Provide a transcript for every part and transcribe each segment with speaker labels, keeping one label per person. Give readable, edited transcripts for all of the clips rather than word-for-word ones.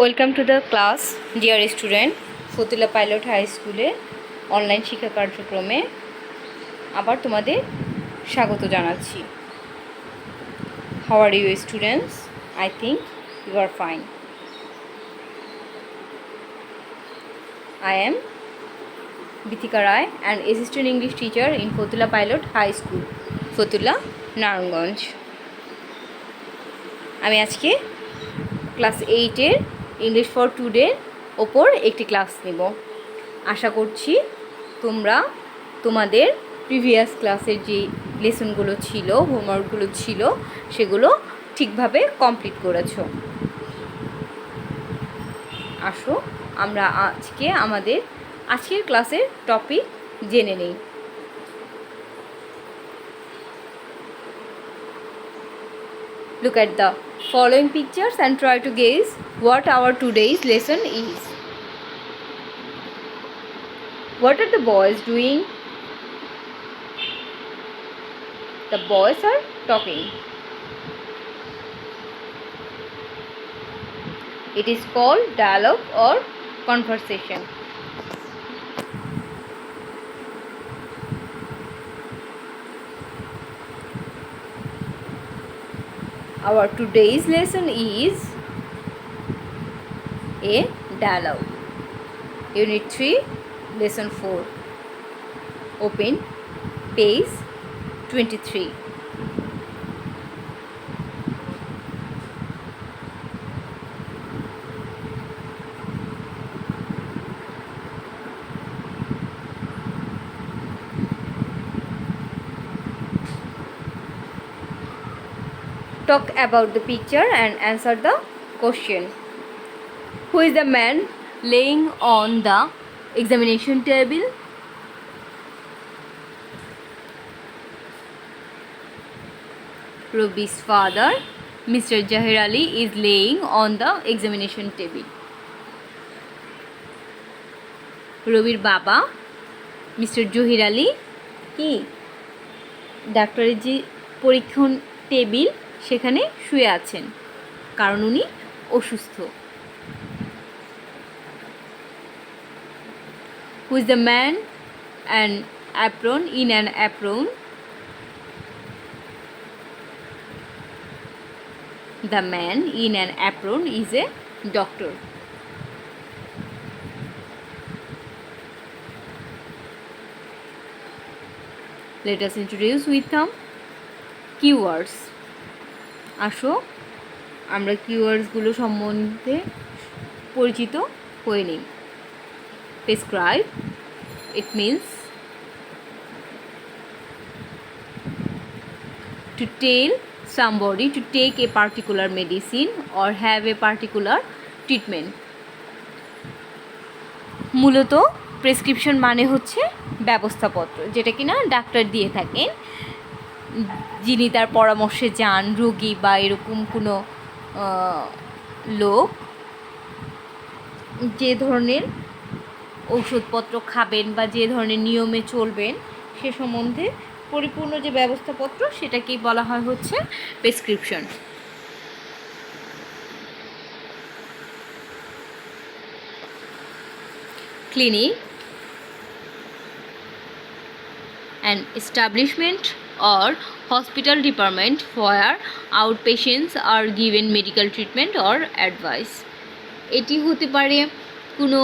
Speaker 1: Welcome to the class dear student. Fatullah pilot high স্কুলে online শিক্ষা কার্যক্রমে আবার তোমাদের স্বাগত জানাচ্ছি। How are you students? I think you are fine. I am Bithika Rai, an assistant English teacher in Fotula Pilot High School, Fotula, Narayanganj. আমি আজকে class 8-এর English for টুডের ওপর একটি ক্লাস নেব। আশা করছি তোমরা তোমাদের প্রিভিয়াস ক্লাসের যে লেসনগুলো ছিল, হোমওয়ার্কগুলো ছিল, সেগুলো ঠিকভাবে কমপ্লিট করেছো। আসো আমরা আজকে আমাদের আজকের ক্লাসের টপিক জেনে নিই। Look at the following pictures and try to guess what our today's lesson is. What are the boys doing? The boys are talking. It is called dialogue or conversation. Our today's lesson is a dialogue. Unit 3, lesson 4. Open page 23. Talk about the picture and answer the question. Who is the man laying on the examination table? Ruby's father, Mr. Jahir Ali, is laying on the examination table. রবির বাবা mister Zahir Ali কি ডাক্তারের যে পরীক্ষণ table সেখানে শুয়ে আছেন, কারণ উনি অসুস্থ। Who is the man and apron in an apron? The man in an apron is a doctor. Let us introduce with some keywords. আসো আমরা কিওয়ার্ডসগুলো সম্বন্ধে পরিচিত হয়ে নিই। Prescribe, it means to tell somebody to take a particular medicine or have a particular treatment. মূলত prescription মানে হচ্ছে ব্যবস্থাপত্র, যেটা কিনা ডাক্তার দিয়ে থাকেন, যিনি তার পরামর্শে যান রোগী বা এরকম কোনো লোক যে ধরনের ঔষধপত্র খাবেন বা যে ধরনের নিয়মে চলবেন সে সম্বন্ধে পরিপূর্ণ যে ব্যবস্থাপত্র সেটাকেই বলা হয় হচ্ছে prescription. Clinic, an establishment or hospital department where outpatients are given medical treatment or advice. এটি হতে পারে কোনো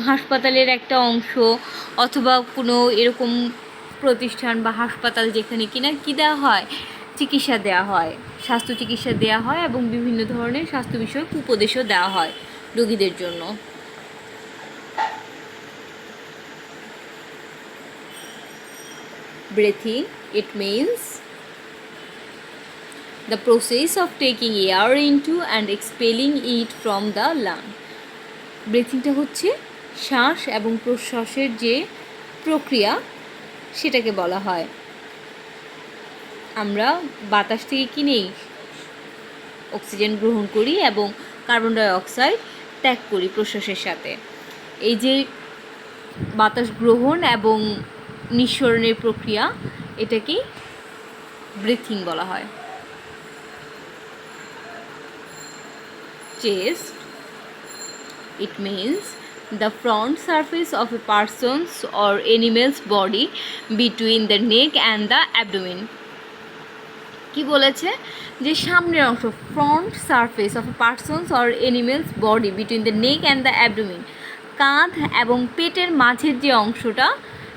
Speaker 1: হাসপাতালের একটা অংশ অথবা কোনো এরকম প্রতিষ্ঠান বা হাসপাতাল যেখানে কিনা কী দেওয়া হয়, চিকিৎসা দেওয়া হয়, স্বাস্থ্য চিকিৎসা দেওয়া হয় এবং বিভিন্ন ধরনের স্বাস্থ্য বিষয়ক উপদেশও দেওয়া হয় রোগীদের জন্য। Breathing, it means the process of taking air into and expelling it from the lung. ব্রেথিংটা হচ্ছে শ্বাস এবং প্রশ্বাসের যে প্রক্রিয়া সেটাকে বলা হয়। আমরা বাতাস থেকে কি নেই অক্সিজেন গ্রহণ করি এবং কার্বন ডাই অক্সাইড ত্যাগ করি প্রশ্বাসের সাথে। এই যে বাতাস গ্রহণ এবং নিঃসরণের প্রক্রিয়া, এটাকেই ব্রিথিং বলা হয়। Chest, It means the front surface of a person's or animal's body between the neck and the abdomen. কি বলেছে যে সামনের অংশ front surface of a person's or animal's body between the neck and the abdomen, কাঁধ এবং পেটের মাঝের যে অংশটা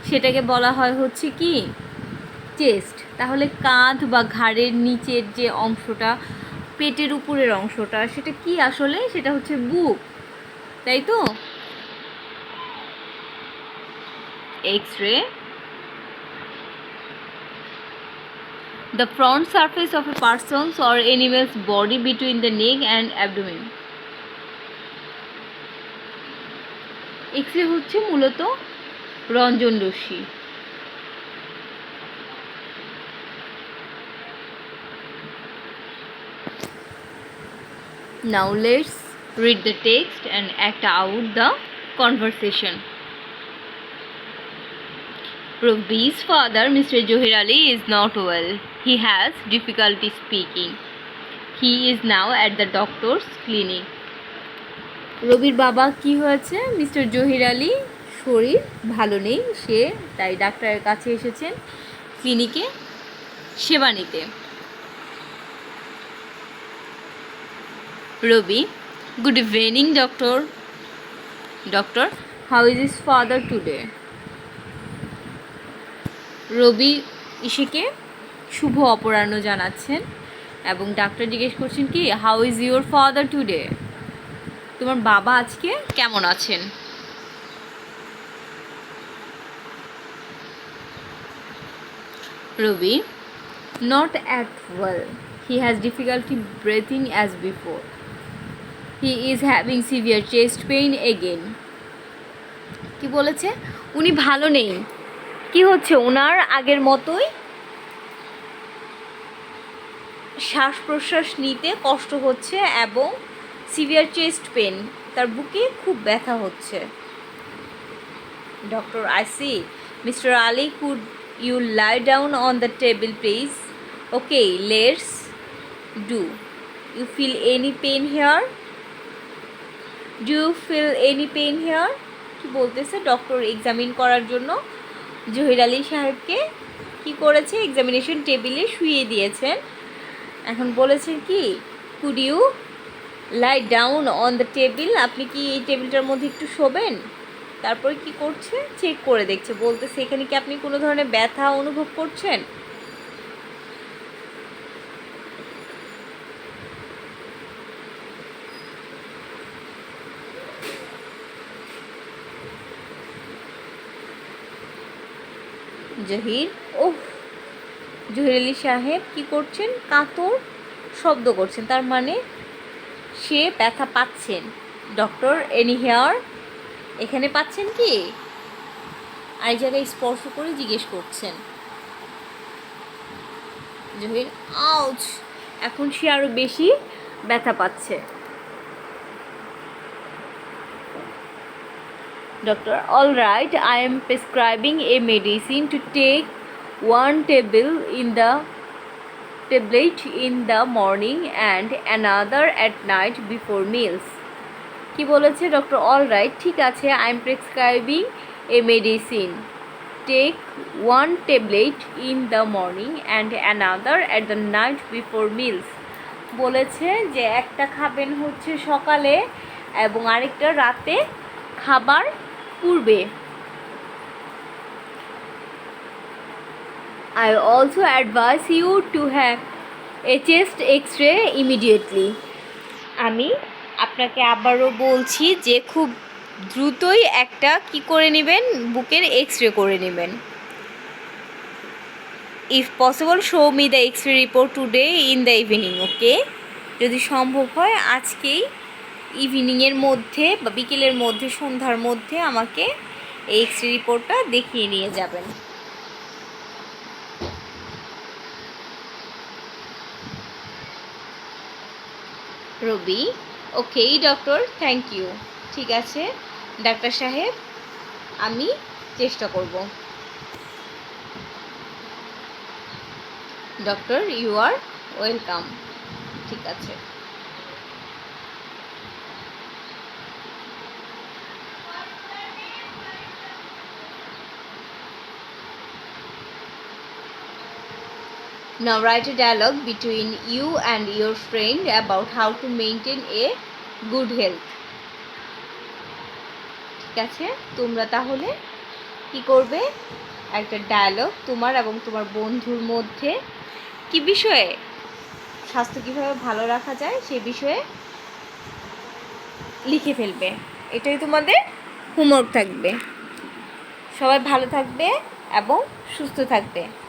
Speaker 1: সেটাকে বলা হয় হচ্ছে কি চেস্ট। তাহলে কাঁধ বা ঘাড়ের নিচের যে অংশটা, পেটের উপরের অংশটা, সেটা কি আসলে? সেটা হচ্ছে বুক, তাই তো? X ray, the front surface of a person's or animal's body between the neck and abdomen. X ray হচ্ছে মূলত রঞ্জন রশ্মি। Now let's read the text and act out the conversation. Robi's father, Mr. Johir Ali, is not well. He has difficulty speaking. He is now at the doctor's clinic. রবির বাবা কি হয়েছে? Mister Zahir Ali শরীর ভালো নেই, সে তাই ডাক্তারের কাছে এসেছেন ক্লিনিকে সেবা নিতে। Rabi, good evening doctor. Doctor, how is his father today? Rabi ইশিকে শুভ অপরাহ্ন জানাচ্ছেন এবং ডাক্তার জিজ্ঞেস করছেন কি, how is your father today? তোমার বাবা আজকে কেমন আছেন? Rabi, not at well, he has difficulty breathing as before, he is having severe chest pain again. কি বলেছে? উনি ভালো নেই, কি হচ্ছে ওনার আগের মতোই শ্বাস প্রশ্বাস নিতে কষ্ট হচ্ছে এবং সিভিয়ার চেস্ট পেন, তার বুকে খুব ব্যথা হচ্ছে। Doctor, I see. Mister Ali, could you lie down on the table please? Okay, let's do. You feel any pain here? Do you feel any pain here? কি বলতেছে? ডক্টর এক্সামিন করার জন্য জহির আলী সাহেবকে কি করেছে? এক্সামিনেশন টেবিলে শুইয়ে দিয়েছেন। এখন বলেছেন কি, could you lie down on the table, আপনি কি এই টেবিলটার মধ্যে একটু শোবেন? তারপরে কি করছে? চেক করে দেখছে, বলতেছে এখানে কি আপনি কোনো ধরনের ব্যথা অনুভব করছেন? জহির, ওহ। জহির আলী সাহেব কি করছেন? কাতর শব্দ করছেন, তার মানে সে ব্যথা পাচ্ছেন। ডক্টর, এনি হেয়ার, এখানে পাচ্ছেন কি? আর জায়গায় স্পর্শ করে জিজ্ঞেস করছেন। জহির, আউচ, এখন সে আরও বেশি ব্যথা পাচ্ছে। Doctor, all right, I am prescribing a medicine to take one tablet in the morning and another at night before meals. কি বলেছে ডক্টর? অল রাইট, ঠিক আছে, I am prescribing a medicine, take one tablet in the morning and another at the night before meals. বলেছে যে একটা খাবেন হচ্ছে সকালে এবং আরেকটা রাতে খাবার পূর্বে। I also advise you to have a chest X-ray immediately. আমি আপনাকে আবারও বলছি যে খুব দ্রুতই একটা কি করে নেবেন, বুকের এক্সরে করে নেবেন। If possible show me the X ray report today in the evening. Okay, যদি সম্ভব হয় আজকেই ইভিনিংয়ের মধ্যে বা বিকেলের মধ্যে, সন্ধ্যার মধ্যে আমাকে এই এক্সরে রিপোর্টটা দেখিয়ে নিয়ে যাবেন। Ravi, okay doctor, thank you. ঠিক আছে ডাক্তার সাহেব, আমি চেষ্টা করব। Doctor, you are welcome. ঠিক আছে। Now write a dialogue between you and your friend about how to maintain a good health. ঠিক আছে, তোমরা তাহলে কি করবে, একটা ডায়ালগ তোমার এবং তোমার বন্ধুর মধ্যে কি বিষয়ে, স্বাস্থ্য কীভাবে ভালো রাখা যায় সেই বিষয়ে লিখে ফেলবে। এটাই তোমাদের হোমওয়ার্ক থাকবে। সবাই ভালো থাকবে এবং সুস্থ থাকবে।